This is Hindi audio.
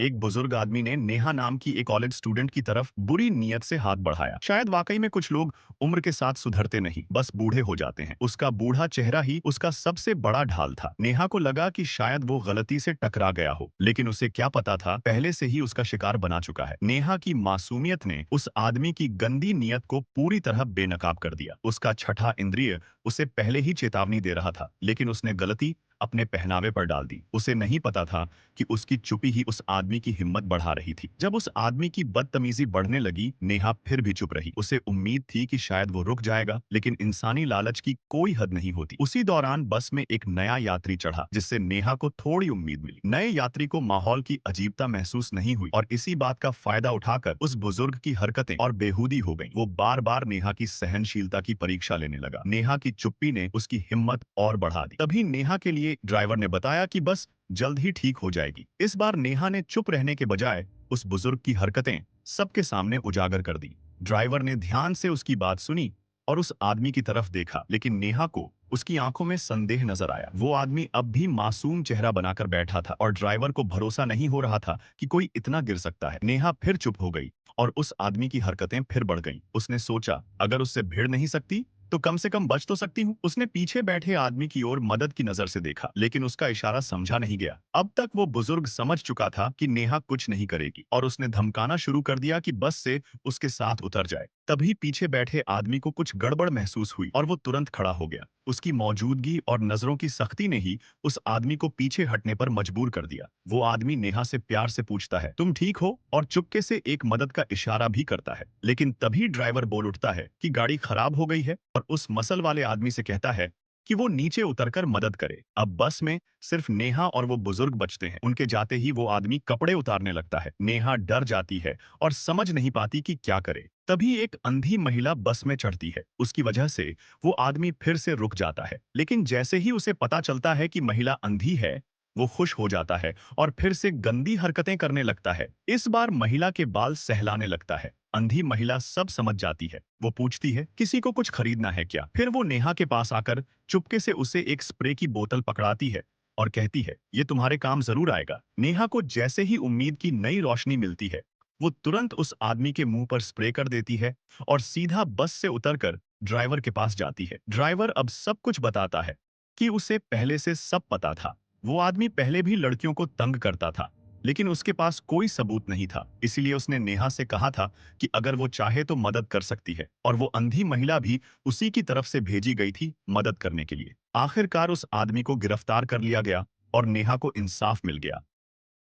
एक बुजुर्ग आदमी ने नेहा नाम की एक कॉलेज स्टूडेंट की तरफ बुरी नीयत से हाथ बढ़ाया। शायद वाकई में कुछ लोग उम्र के साथ सुधरते नहीं, बस बूढ़े हो जाते हैं। उसका बूढ़ा चेहरा ही उसका सबसे बड़ा ढाल था। नेहा को लगा कि शायद वो गलती से टकरा गया हो, लेकिन उसे क्या पता था, पहले से ही उसका शिकार बना चुका है। नेहा की मासूमियत ने उस आदमी की गंदी नीयत को पूरी तरह बेनकाब कर दिया। उसका छठा इंद्रिय उसे पहले ही चेतावनी दे रहा था, लेकिन उसने गलती अपने पहनावे पर डाल दी। उसे नहीं पता था कि उसकी चुप्पी ही उस आदमी की हिम्मत बढ़ा रही थी। जब उस आदमी की बदतमीजी बढ़ने लगी, नेहा फिर भी चुप रही। उसे उम्मीद थी कि शायद वो रुक जाएगा, लेकिन इंसानी लालच की कोई हद नहीं होती। उसी दौरान बस में एक नया यात्री चढ़ा, जिससे नेहा को थोड़ी उम्मीद मिली। नए यात्री को माहौल की अजीबता महसूस नहीं हुई और इसी बात का फायदा उठाकर उस बुजुर्ग की हरकतें और बेहूदी हो गईं। वो बार बार नेहा की सहनशीलता की परीक्षा लेने लगा। नेहा की चुप्पी ने उसकी हिम्मत और बढ़ा दी। तभी नेहा के लिए ड्राइवर ने बताया कि बस जल्द ही ठीक हो जाएगी। इस बार नेहा ने चुप रहने के बजाय उस बुजुर्ग की हरकतें सबके सामने उजागर कर दी। ड्राइवर ने ध्यान से उसकी बात सुनी और उस आदमी की तरफ देखा, लेकिन नेहा को उसकी आंखों में संदेह नजर आया। वो आदमी अब भी मासूम चेहरा बनाकर बैठा था और ड्राइवर को भरोसा नहीं हो रहा था कि कोई इतना गिर सकता है। नेहा फिर चुप हो गई और उस आदमी की हरकतें फिर बढ़ गईं। उसने सोचा, अगर उससे भिड़ नहीं सकती तो कम से कम बच तो सकती हूँ। उसने पीछे बैठे आदमी की ओर मदद की नजर से देखा, लेकिन उसका इशारा समझा नहीं गया। अब तक वो बुजुर्ग समझ चुका था कि नेहा कुछ नहीं करेगी और उसने धमकाना शुरू कर दिया कि बस से उसके साथ उतर जाए। तभी पीछे बैठे आदमी को कुछ गड़बड़ महसूस हुई और वो तुरंत खड़ा हो गया। उसकी मौजूदगी और नजरों की सख्ती ने ही उस आदमी को पीछे हटने पर मजबूर कर दिया। वो आदमी नेहा से प्यार से पूछता है, तुम ठीक हो, और चुपके से एक मदद का इशारा भी करता है। लेकिन तभी ड्राइवर बोल उठता है कि गाड़ी खराब हो गई है और उस मसल वाले आदमी से कहता है कि वो नीचे उतरकर मदद करे। अब बस में सिर्फ नेहा और वो बुजुर्ग बचते हैं। उनके जाते ही वो आदमी कपड़े उतारने लगता है। नेहा डर जाती है और समझ नहीं पाती कि क्या करे। तभी एक अंधी महिला बस में चढ़ती है। उसकी वजह से वो आदमी फिर से रुक जाता है, लेकिन जैसे ही उसे पता चलता है कि महिला अंधी है, वो खुश हो जाता है और फिर से गंदी हरकतें करने लगता है। इस बार महिला के बाल सहलाने लगता है। अंधी महिला सब समझ जाती है। वो पूछती है, किसी को कुछ खरीदना है क्या? फिर वो नेहा के पास आकर चुपके से उसे एक स्प्रे की बोतल पकड़ाती है और कहती है, ये तुम्हारे काम जरूर आएगा। नेहा को जैसे ही उम्मीद की नई रोशनी मिलती है, वो तुरंत उस आदमी के मुंह पर स्प्रे कर देती है और सीधा बस से उतरकर ड्राइवर के पास जाती है। ड्राइवर अब सब कुछ बताता है कि उसे पहले से सब पता था। वो आदमी पहले भी लड़कियों को तंग करता था, लेकिन उसके पास कोई सबूत नहीं था। इसीलिए उसने नेहा से कहा था कि अगर वो चाहे तो मदद कर सकती है, और वो अंधी महिला भी उसी की तरफ से भेजी गई थी मदद करने के लिए। आखिरकार उस आदमी को गिरफ्तार कर लिया गया और नेहा को इंसाफ मिल गया।